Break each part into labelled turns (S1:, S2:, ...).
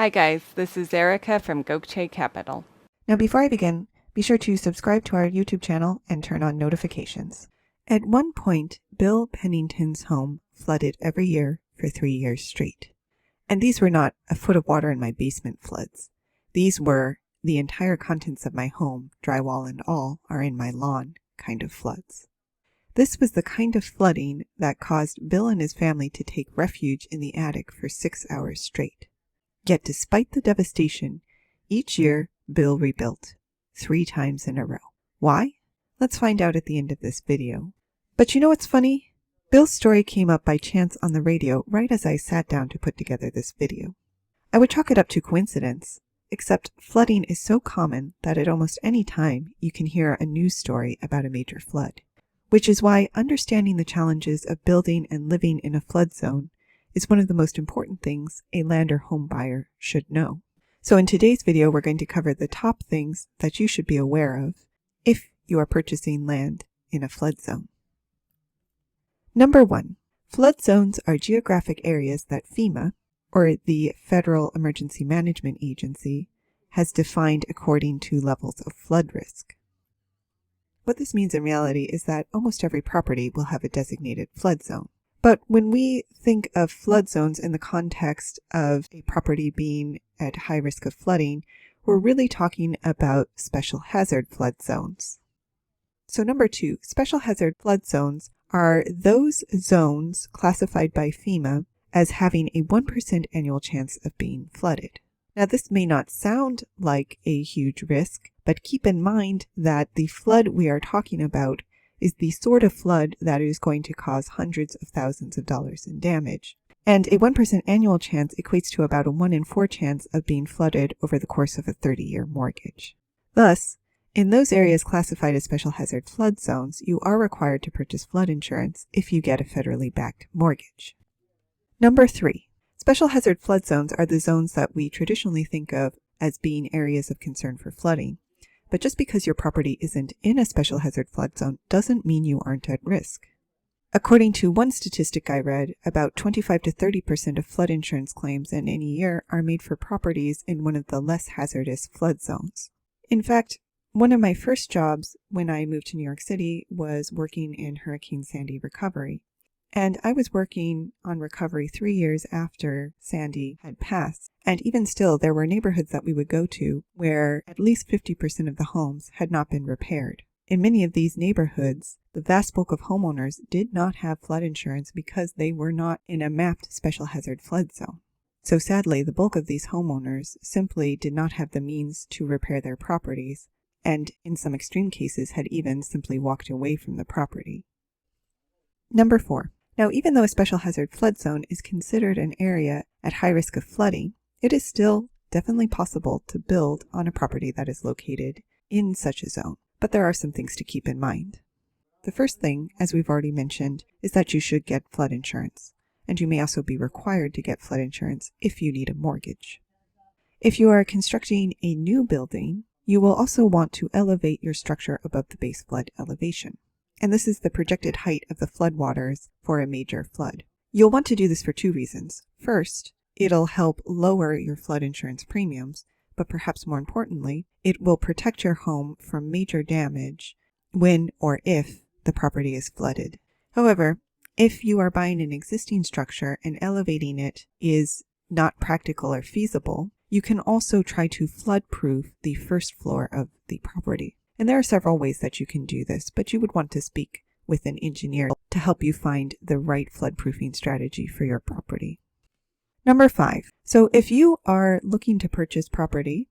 S1: Hi guys, this is Erica from Gokce Capital.
S2: Now before I begin, be sure to subscribe to our YouTube channel and turn on notifications. At one point, Bill Pennington's home flooded every year for 3 years straight. And these were not a foot of water in my basement floods. These were the entire contents of my home, drywall and all, are in my lawn kind of floods. This was the kind of flooding that caused Bill and his family to take refuge in the attic for 6 hours straight. Yet despite the devastation, each year Bill rebuilt, 3 times in a row. Why? Let's find out at the end of this video. But you know what's funny? Bill's story came up by chance on the radio right as I sat down to put together this video. I would chalk it up to coincidence, except flooding is so common that at almost any time you can hear a news story about a major flood, which is why understanding the challenges of building and living in a flood zone is one of the most important things a land or home buyer should know. So in today's video, we're going to cover the top things that you should be aware of if you are purchasing land in a flood zone. Number 1. Flood zones are geographic areas that FEMA, or the Federal Emergency Management Agency, has defined according to levels of flood risk. What this means in reality is that almost every property will have a designated flood zone. But when we think of flood zones in the context of a property being at high risk of flooding, we're really talking about special hazard flood zones. So number 2, special hazard flood zones are those zones classified by FEMA as having a 1% annual chance of being flooded. Now this may not sound like a huge risk, but keep in mind that the flood we are talking about is the sort of flood that is going to cause hundreds of thousands of dollars in damage. And a 1% annual chance equates to about a 1 in 4 chance of being flooded over the course of a 30-year mortgage. Thus, in those areas classified as special hazard flood zones, you are required to purchase flood insurance if you get a federally backed mortgage. Number 3. Special hazard flood zones are the zones that we traditionally think of as being areas of concern for flooding. But just because your property isn't in a special hazard flood zone doesn't mean you aren't at risk. According to one statistic I read, about 25 to 30% of flood insurance claims in any year are made for properties in one of the less hazardous flood zones. In fact, one of my first jobs when I moved to New York City was working in Hurricane Sandy recovery. And I was working on recovery 3 years after Sandy had passed. And even still, there were neighborhoods that we would go to where at least 50% of the homes had not been repaired. In many of these neighborhoods, the vast bulk of homeowners did not have flood insurance because they were not in a mapped special hazard flood zone. So sadly, the bulk of these homeowners simply did not have the means to repair their properties, and in some extreme cases had even simply walked away from the property. Number 4. Now, even though a special hazard flood zone is considered an area at high risk of flooding, it is still definitely possible to build on a property that is located in such a zone. But there are some things to keep in mind. The first thing, as we've already mentioned, is that you should get flood insurance, and you may also be required to get flood insurance if you need a mortgage. If you are constructing a new building, you will also want to elevate your structure above the base flood elevation. And this is the projected height of the floodwaters for a major flood. You'll want to do this for 2 reasons. First, it'll help lower your flood insurance premiums, but perhaps more importantly, it will protect your home from major damage when or if the property is flooded. However, if you are buying an existing structure and elevating it is not practical or feasible, you can also try to flood-proof the first floor of the property. And there are several ways that you can do this, but you would want to speak with an engineer to help you find the right flood-proofing strategy for your property. Number 5. So if you are looking to purchase property,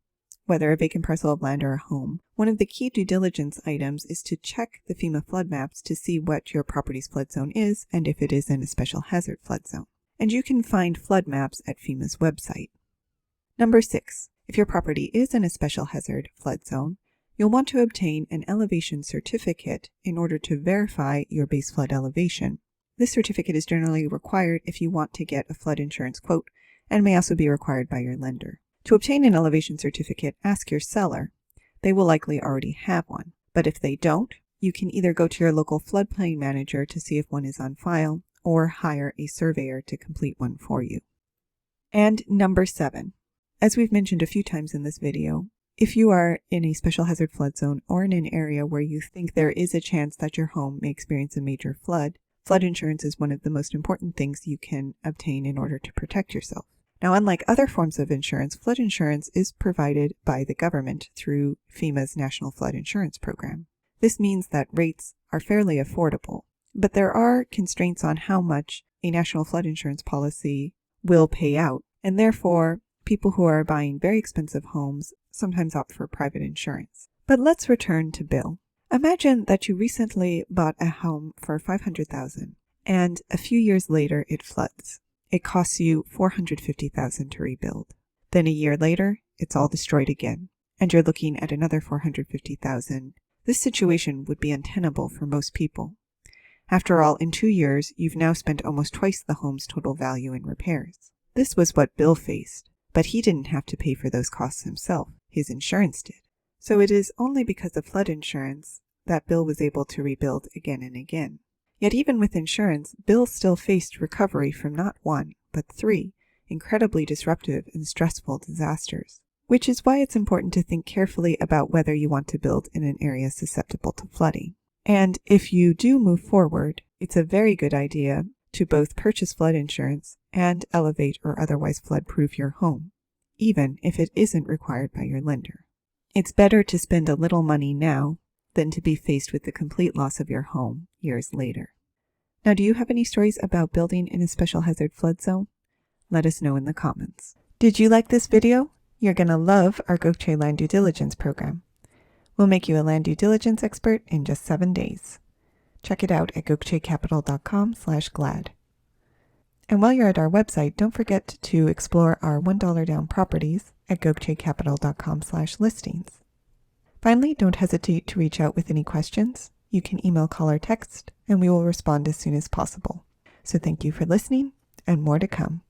S2: whether a vacant parcel of land or a home, one of the key due diligence items is to check the FEMA flood maps to see what your property's flood zone is and if it is in a special hazard flood zone. And you can find flood maps at FEMA's website. Number 6. If your property is in a special hazard flood zone, you'll want to obtain an elevation certificate in order to verify your base flood elevation. This certificate is generally required if you want to get a flood insurance quote and may also be required by your lender. To obtain an elevation certificate, ask your seller. They will likely already have one, but if they don't, you can either go to your local floodplain manager to see if one is on file or hire a surveyor to complete one for you. And number 7. as we've mentioned a few times in this video, if you are in a special hazard flood zone or in an area where you think there is a chance that your home may experience a major flood insurance is one of the most important things you can obtain in order to protect yourself. Now, unlike other forms of insurance, flood insurance is provided by the government through FEMA's National Flood Insurance Program. This means that rates are fairly affordable, but there are constraints on how much a national flood insurance policy will pay out, and therefore people who are buying very expensive homes sometimes opt for private insurance. But let's return to Bill. Imagine that you recently bought a home for $500,000 and a few years later it floods. It costs you $450,000 to rebuild. Then a year later, it's all destroyed again, and you're looking at another $450,000. This situation would be untenable for most people. After all, in 2 years, you've now spent almost twice the home's total value in repairs. This was what Bill faced, but he didn't have to pay for those costs himself. His insurance did. So it is only because of flood insurance that Bill was able to rebuild again and again. Yet even with insurance, Bill still faced recovery from not one, but 3 incredibly disruptive and stressful disasters, which is why it's important to think carefully about whether you want to build in an area susceptible to flooding. And if you do move forward, it's a very good idea to both purchase flood insurance and elevate or otherwise flood-proof your home, even if it isn't required by your lender. It's better to spend a little money now than to be faced with the complete loss of your home years later. Now, do you have any stories about building in a special hazard flood zone? Let us know in the comments. Did you like this video? You're going to love our Gokce Land Due Diligence program. We'll make you a land due diligence expert in just 7 days. Check it out at gokcecapital.com/glad. And while you're at our website, don't forget to explore our $1 down properties at gokcecapital.com/listings. Finally, don't hesitate to reach out with any questions. You can email, call, or text, and we will respond as soon as possible. So thank you for listening, and more to come.